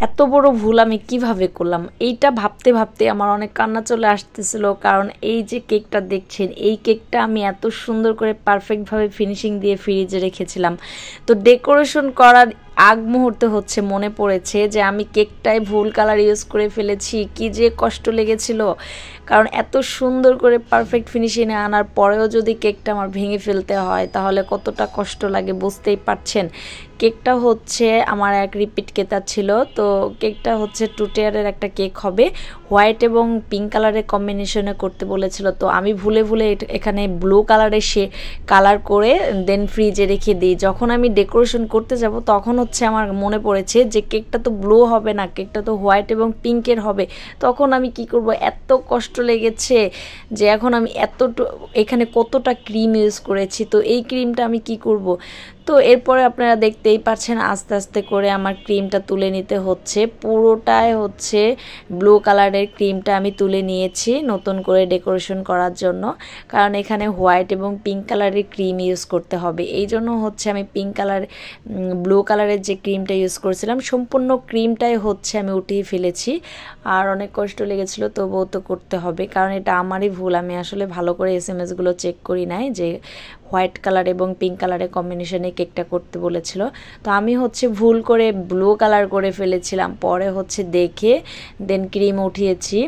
এত বড় ভুল আমি কিভাবে করলাম, এইটা ভাবতে ভাবতে আমার অনেক কান্না চলে আসতেছিল। কারণ এই যে কেকটা দেখছেন, এই কেকটা আমি এত সুন্দর করে পারফেক্টভাবে ফিনিশিং দিয়ে ফ্রিজে রেখেছিলাম। তো ডেকোরেশন করার আগ মুহূর্তে হচ্ছে মনে পড়েছে যে আমি কেকটায় ভুল কালার ইউজ করে ফেলেছি, কি যে কষ্ট লেগেছিল। কারণ এত সুন্দর করে পারফেক্ট ফিনিশিংয়ে আনার পরেও যদি কেকটা আমার ভেঙে ফেলতে হয় তাহলে কতটা কষ্ট লাগে বুঝতেই পারছেন। কেকটা হচ্ছে আমার এক রিপিট কেতা ছিল। তো কেকটা হচ্ছে 2 টিয়ারের একটা কেক হবে, হোয়াইট এবং পিঙ্ক কালারের কম্বিনেশনে করতে বলেছিল। তো আমি ভুলে ভুলে এখানে ব্লু কালারের কালার করে দেন ফ্রিজে রেখে দিই। যখন আমি ডেকোরেশন করতে যাব তখন হচ্ছে আমার মনে পড়েছে যে কেকটা তো ব্লু হবে না, কেকটা তো হোয়াইট এবং পিঙ্কের হবে। তখন আমি কি করব, এত কষ্ট লেগেছে যে এখন আমি এখানে কতটা ক্রিম ইউজ করেছি। তো এই ক্রিমটা আমি কি করব। তো এরপরে আপনারা দেখতেই পাচ্ছেন আস্তে আস্তে করে আমার ক্রিমটা তুলে নিতে হচ্ছে। পুরোটাই হচ্ছে ব্লু কালারের ক্রিমটা আমি তুলে নিয়েছি নতুন করে ডেকোরেশন করার জন্য। কারণ এখানে হোয়াইট এবং পিঙ্ক কালারের ক্রিম ইউজ করতে হবে, এই জন্য হচ্ছে আমি ব্লু কালারের যে ক্রিমটা ইউজ করেছিলাম সম্পূর্ণ ক্রিমটাই হচ্ছে আমি উঠিয়ে ফেলেছি। আর অনেক কষ্ট লেগেছিল, তবুও তো করতে হবে, কারণ এটা আমারই ভুল। আমি আসলে ভালো করে এসএমএসগুলো চেক করি নাই যে হোয়াইট কালার এবং পিঙ্ক কালারের কম্বিনেশনে কেকটা করতে বলেছিল। তো আমি হচ্ছে ভুল করে ব্লু কালার করে ফেলেছিলাম, পরে হচ্ছে দেখে দেন ক্রিম উঠিয়েছি।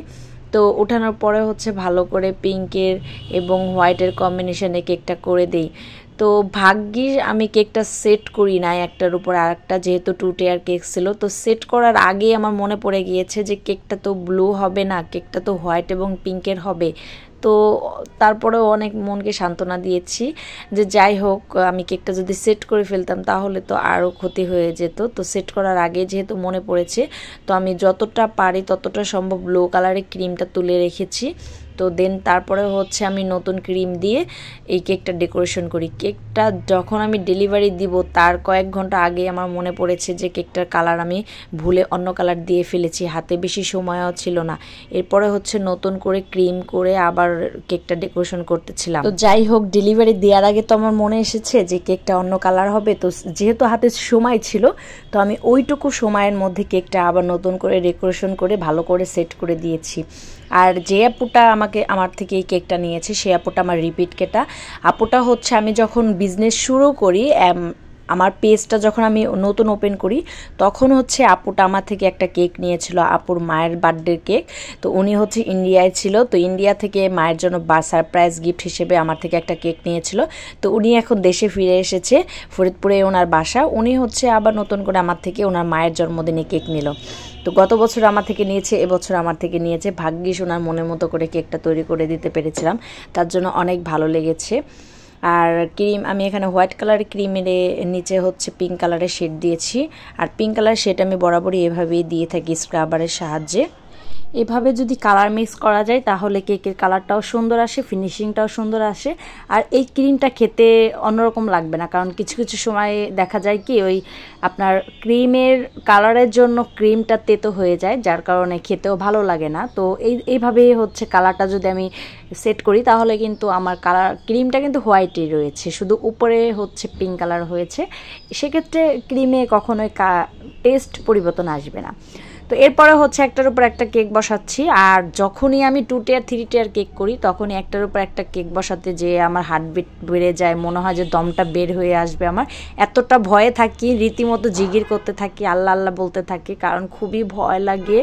তো ওঠানোর পরে হচ্ছে ভালো করে পিঙ্কের এবং হোয়াইটের কম্বিনেশনে কেকটা করে দিই। তো ভাগ্যিস আমি কেকটা সেট করি নাই একটার উপর আরেকটা, যেহেতু 2 টিয়ার কেক ছিল। তো সেট করার আগেই আমার মনে পড়ে গিয়েছে যে কেকটা তো ব্লু হবে না, কেকটা তো হোয়াইট এবং পিঙ্কের হবে। তো তারপরেও অনেক মনকে সান্ত্বনা দিয়েছি যে যাই হোক, আমি কেকটা যদি সেট করে ফেলতাম তাহলে তো আরও ক্ষতি হয়ে যেত। তো সেট করার আগে যেহেতু মনে পড়েছে, তো আমি যতটা পারি ততটা সম্ভব ব্লু কালারের ক্রিমটা তুলে রেখেছি। তো দেন তারপরে হচ্ছে আমি নতুন ক্রিম দিয়ে এই কেকটা ডেকোরেশন করি। কেকটা যখন আমি ডেলিভারি দিব তার কয়েক ঘন্টা আগে আমার মনে পড়েছে যে কেকটার কালার আমি ভুলে অন্য কালার দিয়ে ফেলেছি, হাতে বেশি সময়ও ছিল না। এরপরে হচ্ছে নতুন করে ক্রিম করে আবার কেকটা ডেকোরেশন করতেছিলাম। তো যাই হোক, ডেলিভারি দেওয়ার আগে তো আমার মনে এসেছে যে কেকটা অন্য কালার হবে। তো যেহেতু হাতে সময় ছিল, তো আমি ওইটুকু সময়ের মধ্যে কেকটা আবার নতুন করে ডেকোরেশন করে ভালো করে সেট করে দিয়েছি। আর যে আপুটা আমার থেকে এই কেকটা নিয়েছে সে আপুটা আমার রিপিট কেটা। আপুটা হচ্ছে আমি যখন বিজনেস শুরু করি, আমার পেজটা যখন আমি নতুন ওপেন করি তখন হচ্ছে আপুটা আমার থেকে একটা কেক নিয়েছিল, আপুর মায়ের বার্থডের কেক। তো উনি হচ্ছে ইন্ডিয়ায় ছিল, তো ইন্ডিয়া থেকে মায়ের জন্য সারপ্রাইজ গিফট হিসেবে আমার থেকে একটা কেক নিয়েছিল। তো উনি এখন দেশে ফিরে এসেছে, ফরিদপুরে ওনার বাসা। উনি হচ্ছে আবার নতুন করে আমার থেকে ওনার মায়ের জন্মদিনে কেক নিল। তো গত বছর আমার থেকে নিয়েছে, এবছর আমার থেকে নিয়েছে। ভাগ্যিস ওনার মনের মতো করে কেকটা তৈরি করে দিতে পেরেছিলাম, তার জন্য অনেক ভালো লেগেছে। আর ক্রিম আমি এখানে হোয়াইট কালারের ক্রিমের নিচে হচ্ছে পিঙ্ক কালারের শেড দিয়েছি। আর পিঙ্ক কালারের শেড আমি বরাবরই এভাবেই দিয়ে থাকি স্ক্রাবারের সাহায্যে। এভাবে যদি কালার মিক্স করা যায় তাহলে কেকের কালারটাও সুন্দর আসে, ফিনিশিংটাও সুন্দর আসে। আর এই ক্রিমটা খেতে অন্যরকম লাগবে না, কারণ কিছু কিছু সময় দেখা যায় কি ওই আপনার ক্রিমের কালারের জন্য ক্রিমটা তেতো হয়ে যায়, যার কারণে খেতেও ভালো লাগে না। তো এইভাবে হচ্ছে কালারটা যদি আমি সেট করি তাহলে কিন্তু আমার ক্রিমটা কিন্তু হোয়াইটই রয়েছে, শুধু উপরে হচ্ছে পিঙ্ক কালার হয়েছে। সেক্ষেত্রে ক্রিমে কখনোই টেস্ট পরিবর্তন আসবে না। তো এরপরে হচ্ছে একটার উপর একটা কেক বসাচ্ছি। আর যখনই আমি 2 টিয়ার 3 টিয়ার কেক করি তখনই একটার উপর একটা কেক বসাতে যে আমার হার্টবিট বেড়ে যায়, মনে হয় যে দমটা বের হয়ে আসবে আমার। এতটা ভয়ে থাকি, রীতিমতো জিগির করতে থাকি, আল্লাহ আল্লাহ বলতে থাকি, কারণ খুবই ভয় লাগে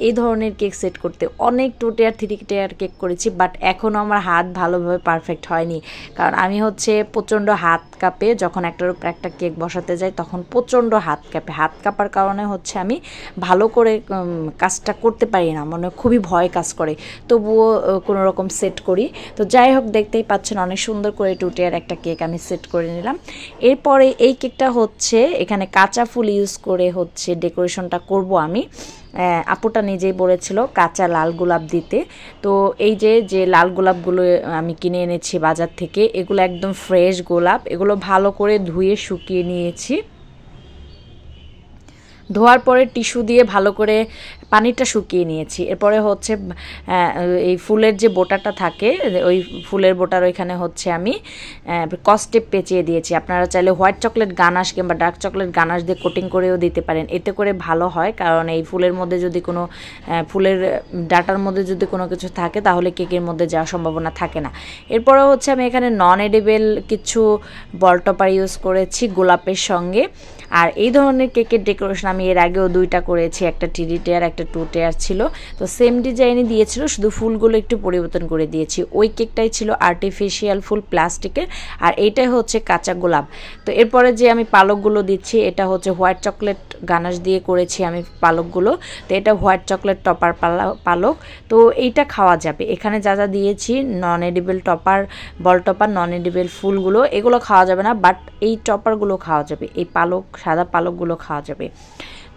এই ধরনের কেক সেট করতে। অনেক 2 টিয়ার 3 টিয়ার কেক করেছি, বাট এখনও আমার হাত ভালোভাবে পারফেক্ট হয়নি। কারণ আমি হচ্ছে প্রচণ্ড হাত কাঁপে, যখন একটার উপর একটা কেক বসাতে যাই তখন প্রচণ্ড হাত কাঁপে। হাত কাঁপার কারণে হচ্ছে আমি ভালো করে কাজটা করতে পারি না, মানে খুবই ভয় কাজ করে, তবুও কোনো রকম সেট করি। তো যাই হোক, দেখতেই পাচ্ছেন অনেক সুন্দর করে 2 টিয়ার একটা কেক আমি সেট করে নিলাম। এরপরে এই কেকটা হচ্ছে এখানে কাঁচা ফুল ইউজ করে হচ্ছে ডেকোরেশনটা করব আমি। আপুটা নিজেই বলেছিল কাঁচা লাল গোলাপ দিতে। তো এই যে লাল গোলাপগুলো আমি কিনে এনেছি বাজার থেকে, এগুলো একদম ফ্রেশ গোলাপ, এগুলো ভালো করে ধুয়ে শুকিয়ে নিয়েছি। ধোয়ার পরে টিস্যু দিয়ে ভালো করে পানিটা শুকিয়ে নিয়েছি। এরপরে হচ্ছে এই ফুলের যে বোটাটা থাকে ওই ফুলের বোটার ওইখানে হচ্ছে আমি কস্টেপ পেঁচিয়ে দিয়েছি। আপনারা চাইলে হোয়াইট চকলেট গানাশ কিংবা ডার্ক চকলেট গানাশ দিয়ে কোটিং করেও দিতে পারেন, এতে করে ভালো হয়। কারণ এই ফুলের মধ্যে যদি কোনো ফুলের ডাটার মধ্যে যদি কোনো কিছু থাকে তাহলে কেকের মধ্যে যাওয়ার সম্ভাবনা থাকে না। এরপরে হচ্ছে আমি এখানে নন এডিবেল কিছু বল টপার ইউজ করেছি গোলাপের সঙ্গে। আর এই ধরনের কেকের ডেকোরেশন আমি এর আগেও 2টা করেছি, একটা 3 টিয়ার একটা 2 টিয়ার ছিল। তো সেম ডিজাইনই দিয়েছিল, শুধু ফুলগুলো একটু পরিবর্তন করে দিয়েছি। ওই কেকটাই ছিল আর্টিফিশিয়াল ফুল প্লাস্টিকের, আর এইটাই হচ্ছে কাঁচা গোলাপ। তো এরপরে যে আমি পালকগুলো দিচ্ছি এটা হচ্ছে হোয়াইট চকলেট গানাশ দিয়ে করেছি আমি পালকগুলো। তো এটা হোয়াইট চকলেট টপার পালক। তো এইটা খাওয়া যাবে। এখানে যা যা দিয়েছি নন এডিবল টপার, বল টপার, নন এডিবল ফুলগুলো এগুলো খাওয়া যাবে না, বাট এই টপারগুলো খাওয়া যাবে, এই পালক সাদা পালকগুলো খাওয়া যাবে।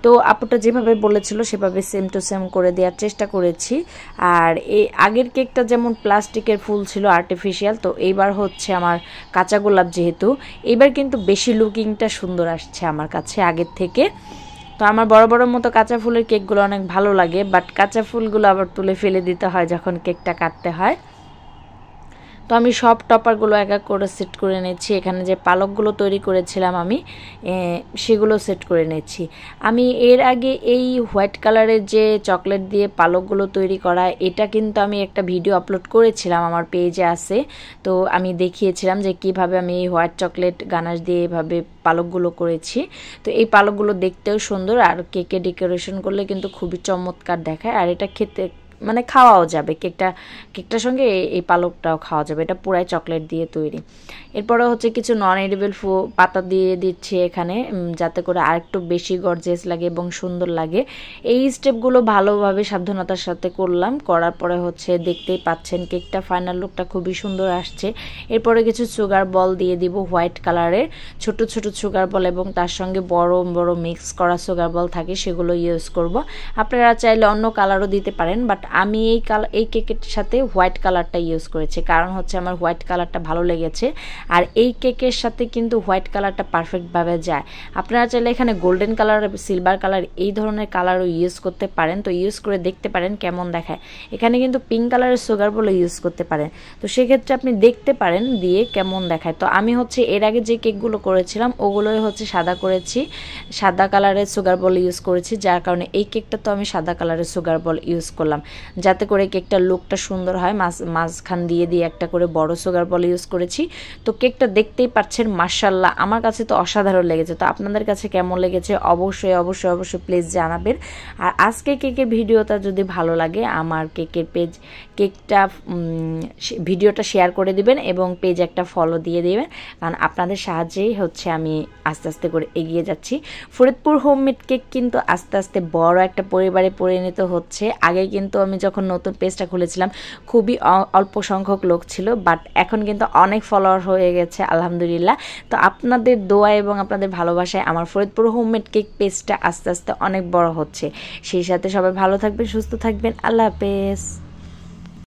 তো আপুটা যেভাবে বলেছিল সেভাবে সেম টু সেম করে দেওয়ার চেষ্টা করেছি। আর এই আগের কেকটা যেমন প্লাস্টিকের ফুল ছিল আর্টিফিশিয়াল, তো এইবার হচ্ছে আমার কাঁচা গোলাপ, যেহেতু এইবার কিন্তু বেশি লুকিংটা সুন্দর আসছে আমার কাছে আগের থেকে। তো আমার বড় বড় মতো কাঁচা ফুলের কেকগুলো অনেক ভালো লাগে, বাট কাঁচা ফুলগুলো আবার তুলে ফেলে দিতে হয় যখন কেকটা কাটতে হয়। তো আমি সব টপারগুলো এক এক করে সেট করে নিচ্ছি। এখানে যে পালকগুলো তৈরি করেছিলাম আমি সেগুলো সেট করে নিচ্ছি। আমি এর আগে এই হোয়াইট কালারের যে চকলেট দিয়ে পালকগুলো তৈরি করা, এটা কিন্তু আমি একটা ভিডিও আপলোড করেছিলাম, আমার পেজে আছে। তো আমি দেখিয়েছিলাম যে কিভাবে আমি এই হোয়াইট চকলেট গানাশ দিয়ে এভাবে পালকগুলো করেছি। তো এই পালকগুলো দেখতেও সুন্দর, আর কেকে ডেকোরেশন করলে কিন্তু খুবই চমৎকার দেখায়। আর এটা খেতে মানে খাওয়াও যাবে, কেকটার সঙ্গে এই পালকটাও খাওয়া যাবে। এটা পুরাই চকলেট দিয়ে তৈরি। এরপরে হচ্ছে কিছু নন এডিবল পাতা দিয়ে দিচ্ছি এখানে, যাতে করে আরেকটু বেশি গর্জিয়াস লাগে এবং সুন্দর লাগে। এই স্টেপগুলো ভালোভাবে সাবধানতার সাথে করলাম। করার পরে হচ্ছে দেখতেই পাচ্ছেন কেকটা ফাইনাল লুকটা খুবই সুন্দর আসছে। এরপরে কিছু সুগার বল দিয়ে দিব হোয়াইট কালারের, ছোট ছোট সুগার বল, এবং তার সঙ্গে বড় বড় মিক্স করা সুগার বল থাকে সেগুলো ইউজ করব। আপনারা চাইলে অন্য কালারও দিতে পারেন, বাট আমি এই কেকের সাথে হোয়াইট কালারটা ইউজ করেছি, কারণ হচ্ছে আমার হোয়াইট কালারটা ভালো লেগেছে। আর এই কেকের সাথে কিন্তু হোয়াইট কালারটা পারফেক্টভাবে যায়। আপনারা চাইলে এখানে গোল্ডেন কালার, সিলভার কালার এই ধরনের কালারও ইউজ করতে পারেন। তো ইউজ করে দেখতে পারেন কেমন দেখায়। এখানে কিন্তু পিঙ্ক কালারের সুগার বলে ইউজ করতে পারেন। তো সেক্ষেত্রে আপনি দেখতে পারেন দিয়ে কেমন দেখায়। তো আমি হচ্ছে এর আগে যে কেকগুলো করেছিলাম ওগুলোই হচ্ছে সাদা করেছি, সাদা কালারের সুগার বল ইউজ করেছি, যার কারণে এই কেকটা তো আমি সাদা কালারের সুগার বল ইউজ করলাম, যাতে করে কেকটার লুকটা সুন্দর হয়। মাঝখান দিয়ে একটা করে বড় সুগার বল ইউজ করেছি। তো কেকটা দেখতেই পাচ্ছেন মাশাআল্লাহ, আমার কাছে তো অসাধারণ লেগেছে। তো আপনাদের কাছে কেমন লেগেছে অবশ্যই অবশ্যই অবশ্যই প্লিজ জানাবেন। আর আজকে কেকের ভিডিওটা যদি ভালো লাগে আমার কেকের কেকটা ভিডিওটা শেয়ার করে দিবেন এবং পেজ একটা ফলো দিয়ে দিবেন, কারণ আপনাদের সাহায্যেই হচ্ছে আমি আস্তে আস্তে করে এগিয়ে যাচ্ছি। ফরিদপুর হোমমেড কেক কিন্তু আস্তে আস্তে বড় একটা পরিবারে পরিণত হচ্ছে। আগে কিন্তু আমি যখন নতুন পেজটা খুলেছিলাম খুবই অল্প সংখ্যক লোক ছিল, বাট এখন কিন্তু অনেক ফলোয়ার হয়ে গেছে আলহামদুলিল্লাহ। তো আপনাদের দোয়া এবং আপনাদের ভালোবাসায় আমার ফরিদপুর হোমমেড কেক পেজটা আস্তে আস্তে অনেক বড় হচ্ছে। সেই সাথে সবাই ভালো থাকবেন, সুস্থ থাকবেন। আল্লাহ হাফেজ।